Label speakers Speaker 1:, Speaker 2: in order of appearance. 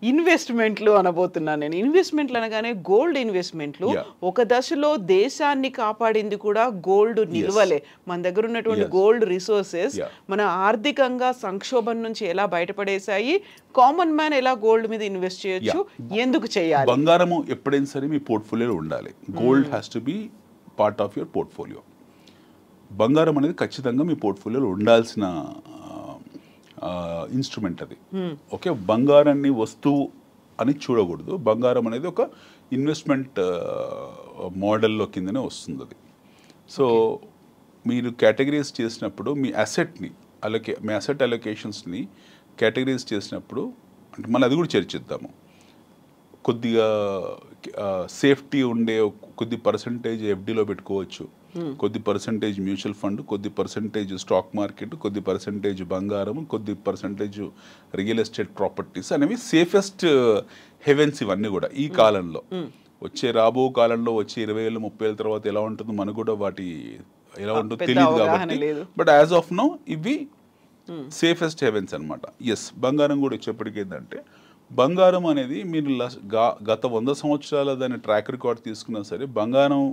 Speaker 1: ఇన్వెస్ట్మెంట్లు అనబోతున్నాను నేను. ఇన్వెస్ట్మెంట్లు అనగానే గోల్డ్ ఇన్వెస్ట్మెంట్లు ఒక దశలో దేశాన్ని కాపాడింది కూడా గోల్డ్ నిల్వలే. మన దగ్గర ఉన్నటువంటి గోల్డ్ రిసోర్సెస్ మన ఆర్థికంగా సంక్షోభం నుంచి ఎలా బయటపడేశాయి, కామన్ మ్యాన్ ఎలా గోల్డ్ మీద ఇన్వెస్ట్ చేయొచ్చు, ఎందుకు చేయాలి?
Speaker 2: బంగారము ఎప్పుడైనా సరే మీ పోర్ట్ఫోలియోలో ఉండాలి. Gold has to be part of your portfolio. బంగారం అనేది ఖచ్చితంగా మీ పోర్ట్ఫోలియోలో ఉండాల్సిన ఇన్స్ట్రుమెంట్ అది. ఓకే, బంగారాన్ని వస్తువు అని చూడకూడదు. బంగారం అనేది ఒక ఇన్వెస్ట్మెంట్ మోడల్లో కిందనే వస్తుంది అది. సో మీరు కేటగిరీస్ చేసినప్పుడు మీ అసెట్ని మీ అసెట్ అలొకేషన్స్ని కేటగిరీస్ చేసినప్పుడు అంటే మనం అది కూడా చర్చిద్దాము. కొద్దిగా సేఫ్టీ ఉండే కొద్ది పర్సంటేజ్ ఎఫ్డీలో పెట్టుకోవచ్చు, కొద్ది పర్సంటేజ్ మ్యూచువల్ ఫండ్, కొద్ది పర్సంటేజ్ స్టాక్ మార్కెట్, కొద్ది పర్సంటేజ్ బంగారం, కొద్ది పర్సంటేజ్ రియల్ ఎస్టేట్ ప్రాపర్టీస్ అనేవి సేఫెస్ట్ హెవెన్స్ ఇవన్నీ కూడా ఈ కాలంలో. రాబో కాలంలో వచ్చే 20 ఏళ్ళు 30 ఏళ్ళ తర్వాత ఎలా ఉంటుందో మనకు కూడా వాటి ఎలా ఉంటుందో తెలియదు కాబట్టి, బట్ యాజ్ ఆఫ్ నౌ ఇవి సేఫెస్ట్ హెవెన్స్ అనమాట. ఎస్, బంగారం కూడా వచ్చేప్పటికి ఏంటంటే బంగారం అనేది మీరు గత 100 సంవత్సరాల దాని ట్రాక్ రికార్డ్ తీసుకున్నా సరే బంగారం